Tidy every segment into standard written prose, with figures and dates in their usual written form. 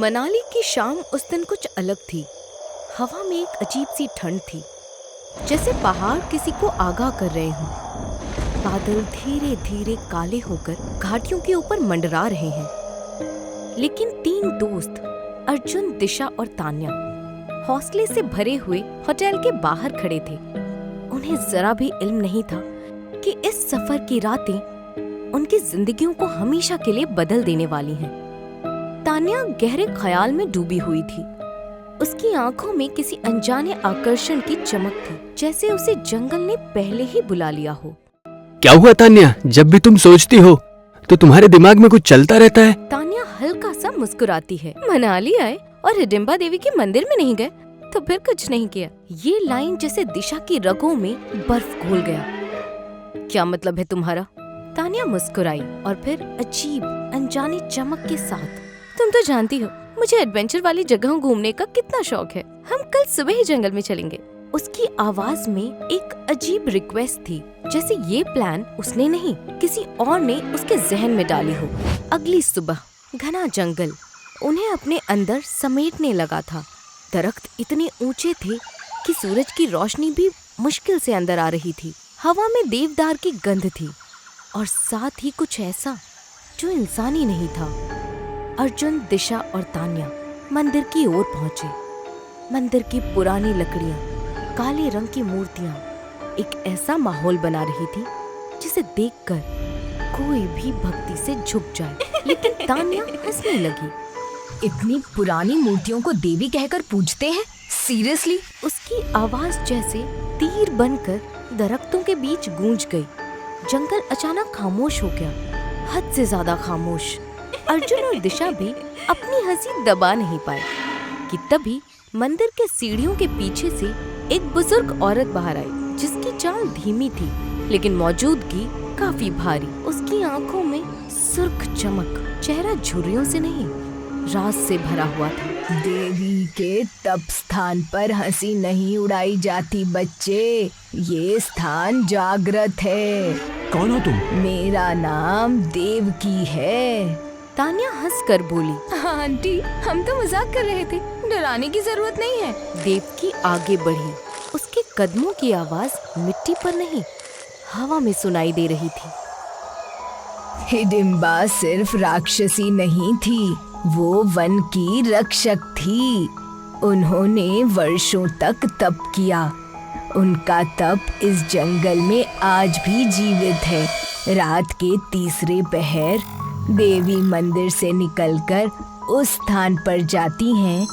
मनाली की शाम उस दिन कुछ अलग थी। हवा में एक अजीब सी ठंड थी, जैसे पहाड़ किसी को आगाह कर रहे हों। बादल धीरे धीरे काले होकर घाटियों के ऊपर मंडरा रहे हैं। लेकिन 3 दोस्त अर्जुन, दिशा और तान्या हौसले से भरे हुए होटल के बाहर खड़े थे। उन्हें जरा भी इल्म नहीं था कि इस सफर की रातें उनकी जिंदगियों को हमेशा के लिए बदल देने वाली हैं। तान्या गहरे ख्याल में डूबी हुई थी। उसकी आंखों में किसी अनजाने आकर्षण की चमक थी, जैसे उसे जंगल ने पहले ही बुला लिया हो। क्या हुआ तान्या? जब भी तुम सोचती हो तो तुम्हारे दिमाग में कुछ चलता रहता है। तान्या हल्का सा मुस्कुराती है। मनाली आए और हिडिंबा देवी के मंदिर में नहीं गए तो फिर कुछ नहीं किया। ये लाइन जैसे दिशा की रगों में बर्फ घोल गया। क्या मतलब है तुम्हारा? तान्या मुस्कुराई और फिर अजीब अनजानी चमक के साथ, तुम तो जानती हो मुझे एडवेंचर वाली जगहों घूमने का कितना शौक है। हम कल सुबह ही जंगल में चलेंगे। उसकी आवाज में एक अजीब रिक्वेस्ट थी, जैसे ये प्लान उसने नहीं, किसी और ने उसके जहन में डाली हो। अगली सुबह घना जंगल उन्हें अपने अंदर समेटने लगा था। दरख्त इतने ऊंचे थे कि सूरज की रोशनी भी मुश्किल से अंदर आ रही थी। हवा में देवदार की गंध थी और साथ ही कुछ ऐसा जो इंसानी नहीं था। अर्जुन, दिशा और तान्या मंदिर की ओर पहुंचे। मंदिर की पुरानी लकड़ियां, काले रंग की मूर्तियां एक ऐसा माहौल बना रही थी जिसे देखकर कोई भी भक्ति से झुक जाए। लेकिन तान्या हंसने लगी। इतनी पुरानी मूर्तियों को देवी कहकर पूजते हैं? सीरियसली? उसकी आवाज जैसे तीर बनकर दरख्तों के बीच गूंज गई। जंगल अचानक खामोश हो गया, हद से ज्यादा खामोश। अर्जुन और दिशा भी अपनी हंसी दबा नहीं पाए कि तभी मंदिर के सीढ़ियों के पीछे से एक बुजुर्ग औरत बाहर आई, जिसकी चाल धीमी थी लेकिन मौजूदगी काफी भारी। उसकी आंखों में सुर्ख चमक, चेहरा झुर्रियों से नहीं, राज से भरा हुआ था। देवी के तप स्थान पर हंसी नहीं उड़ाई जाती बच्चे, ये स्थान जागृत है। कौन हो तुम? मेरा नाम देवकी है। तान्या हंसकर बोली, आंटी, हम तो मजाक कर रहे थे, डराने की जरूरत नहीं है। देवकी आगे बढ़ी। उसके कदमों की आवाज मिट्टी पर नहीं, हवा में सुनाई दे रही थी। हिडिंबा सिर्फ राक्षसी नहीं थी, वो वन की रक्षक थी। उन्होंने वर्षों तक तप किया। उनका तप इस जंगल में आज भी जीवित है। रात के तीसरे पहर देवी मंदिर से निकलकर उस स्थान पर जाती हैं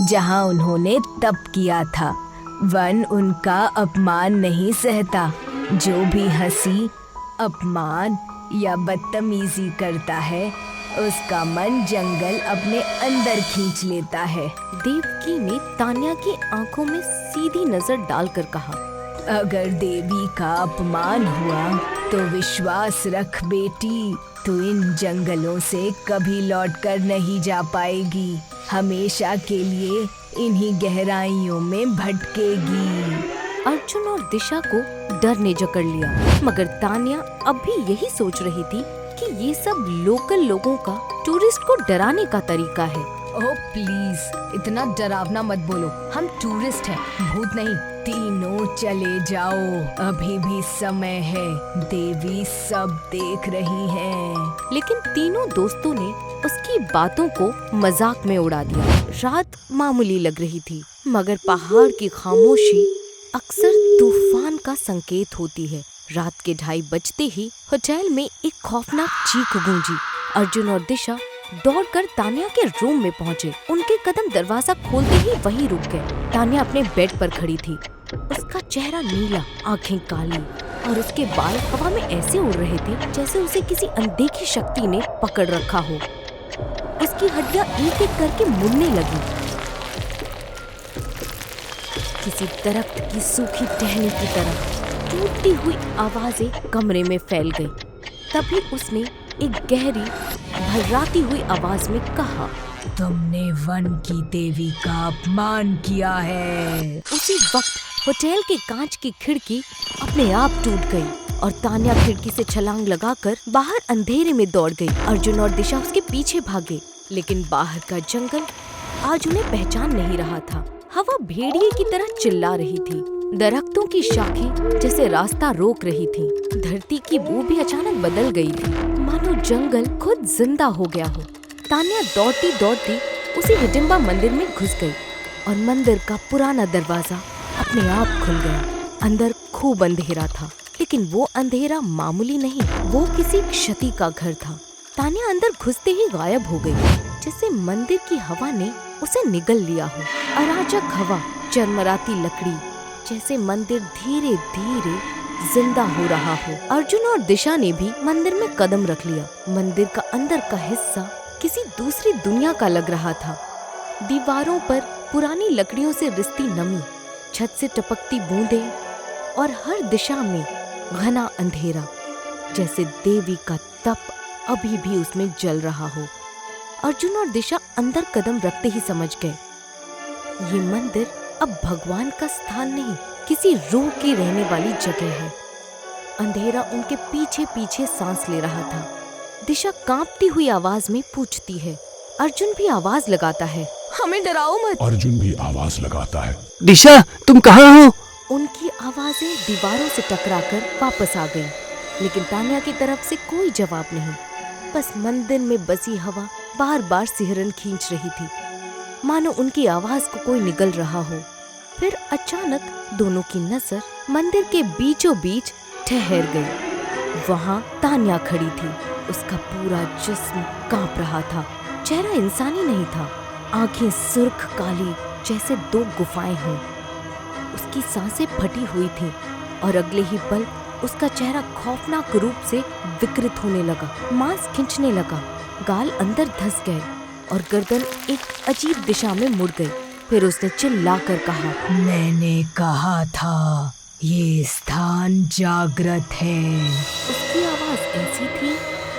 जहां उन्होंने तप किया था। वन उनका अपमान नहीं सहता। जो भी हंसी, अपमान या बदतमीजी करता है, उसका मन जंगल अपने अंदर खींच लेता है। देवकी ने तान्या की आंखों में सीधी नजर डालकर कहा, अगर देवी का अपमान हुआ तो विश्वास रख बेटी, तू इन जंगलों से कभी लौटकर नहीं जा पाएगी। हमेशा के लिए इन्हीं गहराइयों में भटकेगी। अर्जुन और दिशा को डर ने जकड़ लिया, मगर तान्या अब भी यही सोच रही थी कि ये सब लोकल लोगों का टूरिस्ट को डराने का तरीका है। ओह प्लीज, इतना डरावना मत बोलो। हम टूरिस्ट हैं, भूत नहीं। तीनों चले जाओ, अभी भी समय है। देवी सब देख रही है। लेकिन तीनों दोस्तों ने उसकी बातों को मजाक में उड़ा दिया। रात मामूली लग रही थी, मगर पहाड़ की खामोशी अक्सर तूफान का संकेत होती है। रात के 2:30 बजते ही होटल में एक खौफनाक चीख गूंजी। अर्जुन और दिशा दौड़कर तान्या के रूम में पहुंचे। उनके कदम दरवाजा खोलते ही वहीं रुक गए। तान्या अपने बेड पर खड़ी थी। उसका चेहरा नीला, आंखें काली और उसके बाल हवा में ऐसे उड़ रहे थे जैसे उसे किसी अनदेखी शक्ति ने पकड़ रखा हो। उसकी हड्डियां एक एक करके मुड़ने लगी। किसी दरख्त की सूखी टहनी की तरह टूटती हुई आवाजें कमरे में फैल गई। तभी उसने एक गहरी भर्राती हुई आवाज में कहा, तुमने वन की देवी का अपमान किया है। उसी वक्त होटल के कांच की खिड़की अपने आप टूट गई और तान्या खिड़की से छलांग लगाकर बाहर अंधेरे में दौड़ गई। अर्जुन और दिशा उसके पीछे भागे। लेकिन बाहर का जंगल आज उन्हें पहचान नहीं रहा था। हवा भेड़िए की तरह चिल्ला रही थी, दरख्तों की शाखें जैसे रास्ता रोक रही थी। धरती की बू भी अचानक बदल गई थी, मानो जंगल खुद जिंदा हो गया हो। तान्या दौड़ती दौड़ती उसी हिडिंबा मंदिर में घुस गई और मंदिर का पुराना दरवाजा अपने आप खुल गया। अंदर खूब अंधेरा था, लेकिन वो अंधेरा मामूली नहीं, वो किसी क्षति का घर था। तान्या अंदर घुसते ही गायब हो गई, जैसे मंदिर की हवा ने उसे निगल लिया हो। अराजक हवा, चरमराती लकड़ी, जैसे मंदिर धीरे धीरे जिंदा हो रहा हो। अर्जुन और दिशा ने भी मंदिर में कदम रख लिया। मंदिर का अंदर का हिस्सा किसी दूसरी दुनिया का लग रहा था। दीवारों पर पुरानी लकड़ियों से रिश्ती नमी, छत से टपकती बूंदें और हर दिशा में घना अंधेरा, जैसे देवी का तप अभी भी उसमें जल रहा हो। अर्जुन और दिशा अंदर कदम रखते ही समझ गए, ये मंदिर अब भगवान का स्थान नहीं, किसी रूह की रहने वाली जगह है। अंधेरा उनके पीछे पीछे सांस ले रहा था। दिशा कांपती हुई आवाज में पूछती है, अर्जुन भी आवाज लगाता है, हमें डराओ मत। अर्जुन भी आवाज लगाता है, दिशा तुम कहाँ हो? उनकी आवाजें दीवारों से टकराकर वापस आ गईं, लेकिन तान्या की तरफ से कोई जवाब नहीं। बस मंदिर में बसी हवा बार बार सिहरन खींच रही थी, मानो उनकी आवाज को कोई निगल रहा हो। फिर अचानक दोनों की नजर मंदिर के बीचों बीच ठहर गई। वहाँ तान्या खड़ी थी, उसका पूरा जिस्म कांप रहा था। चेहरा इंसानी नहीं था, आंखें सुर्ख काली जैसे दो गुफाएं हों। उसकी सांसें फटी हुई थीं और अगले ही पल उसका चेहरा खौफनाक रूप से विकृत होने लगा। मांस खिंचने लगा, गाल अंदर धंस गए और गर्दन एक अजीब दिशा में मुड़ गई। फिर उसने चिल्लाकर कहा, मैंने कहा था ये स्थान जागृत है। उसकी आवाज ऐसी थी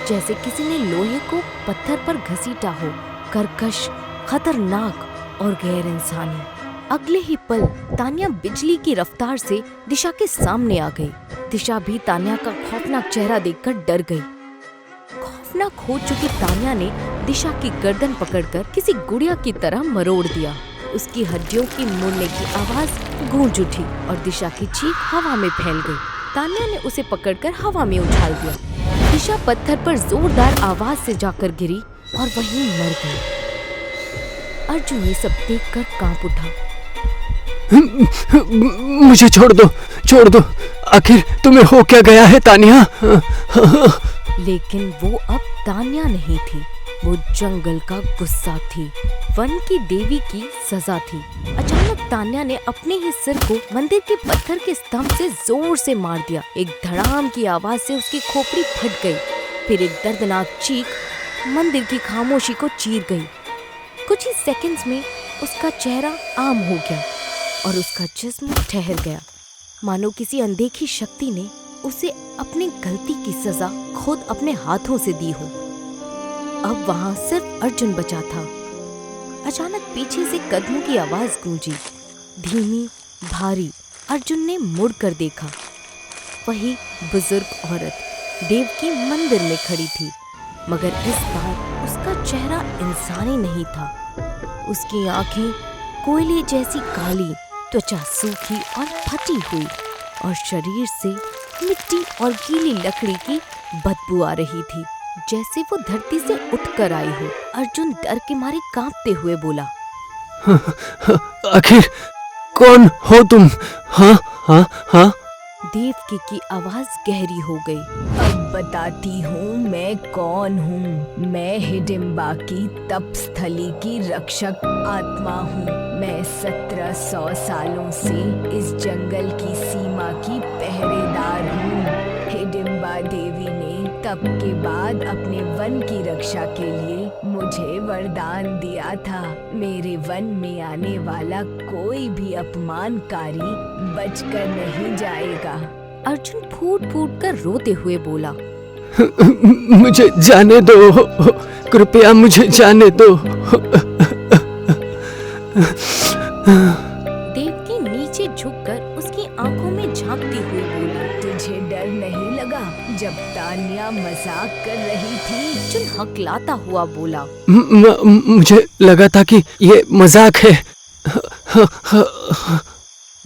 जैसे किसी ने लोहे को पत्थर पर घसीटा हो, कर्कश, खतरनाक और गैर इंसानी। अगले ही पल तान्या बिजली की रफ्तार से दिशा के सामने आ गई। दिशा भी तान्या का खौफनाक चेहरा देखकर डर गई। खौफनाक हो चुकी तान्या ने दिशा की गर्दन पकड़कर किसी गुड़िया की तरह मरोड़ दिया। उसकी हड्डियों की मुड़ने की आवाज गूंज उठी और दिशा की चीख हवा में फैल गई। तान्या ने उसे पकड़कर हवा में उछाल दिया। दिशा पत्थर पर जोरदार आवाज से जाकर गिरी और वहीं मर गई। अर्जुन ये सब देखकर कांप उठा। मुझे छोड़ दो, आखिर तुम्हें हो क्या गया है तान्या? लेकिन वो अब तान्या नहीं थी, वो जंगल का गुस्सा थी, वन की देवी की सजा थी। अचानक तान्या ने अपने ही सिर को मंदिर के पत्थर के स्तंभ से जोर से मार दिया। एक धड़ाम की आवाज से उसकी खोपड़ी फट गई। फिर एक दर्दनाक चीख मंदिर की खामोशी को चीर गई। कुछ ही सेकंड्स में उसका चेहरा आम हो गया और उसका जिस्म ठहर गया, मानो किसी अनदेखी शक्ति ने उसे अपनी गलती की सजा खुद अपने हाथों से दी हो। अब वहां सिर्फ अर्जुन बचा था। अचानक पीछे से कदमों की आवाज गूंजी, धीमी, भारी। अर्जुन ने मुड़कर देखा, वही बुजुर्ग औरत देवकी मंदिर में खड़ी थी, मगर इस बार उसका चेहरा इंसानी नहीं था। उसकी आंखें कोयले जैसी काली, त्वचा सूखी और फटी हुई और शरीर से मिट्टी और गीली लकड़ी की बदबू आ रही थी, जैसे वो धरती से उठकर आई हो। अर्जुन डर के मारे कांपते हुए बोला, आखिर कौन हो तुम? हाँ। देवकी की आवाज गहरी हो गई। अब बताती हूँ मैं कौन हूँ। मैं हिडिंबा की तपस्थली की रक्षक आत्मा हूँ। मैं 1700 सालों से इस जंगल की सीमा की पहरेदार हूँ। हिडिंबा देवी ने तप के बाद अपने वन की रक्षा के लिए मुझे वरदान दिया था। मेरे वन में आने वाला कोई भी अपमानकारी बचकर नहीं जाएगा। अर्जुन फूट फूट कर रोते हुए बोला, मुझे जाने दो, कृपया मुझे जाने दो। देवकी नीचे झुककर उसकी आंखों में झांकती हुई बोली, तुझे डर नहीं लगा क्या जब तान्या मजाक कर रही थी? अर्जुन हकलाता हुआ बोला। मुझे लगा था कि ये मजाक है।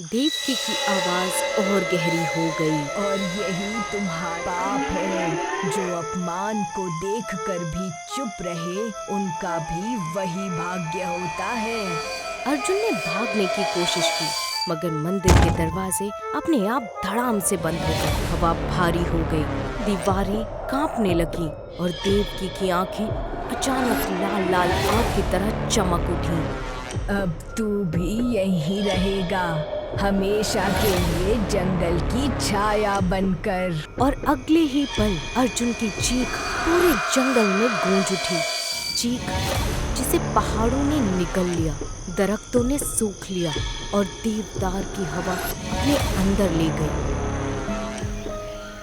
देवकी की आवाज और गहरी हो गई। और यही तुम्हारा पाप है, जो अपमान को देखकर भी चुप रहे, उनका भी वही भाग्य होता है। अर्जुन ने भागने की कोशिश की, मगर मंदिर के दरवाजे अपने आप धड़ाम से बंद हो गए। हवा भारी हो गई, दीवारें कांपने लगी और देवकी की आंखें अचानक लाल लाल आग की तरह चमक उठी। अब तू भी यहीं रहेगा, हमेशा के लिए जंगल की छाया बनकर। और अगले ही पल अर्जुन की चीख पूरे जंगल में गूंज उठी। चीख जिसे पहाड़ों ने निगल लिया, दरख्तों ने सूख लिया और देवदार की हवा अपने अंदर ले गई।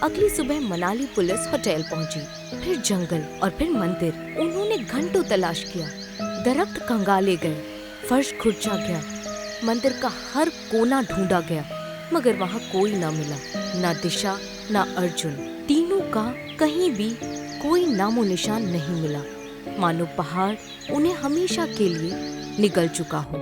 अगली सुबह मनाली पुलिस होटल पहुंची, फिर जंगल और फिर मंदिर। उन्होंने घंटों तलाश किया, दरख्त कंगाले गए, फर्श खुरचा गया, मंदिर का हर कोना ढूंढा गया, मगर वहाँ कोई ना मिला, ना दिशा ना अर्जुन। तीनों का कहीं भी कोई नामो निशान नहीं मिला, मानो पहाड़ उन्हें हमेशा के लिए निगल चुका हो।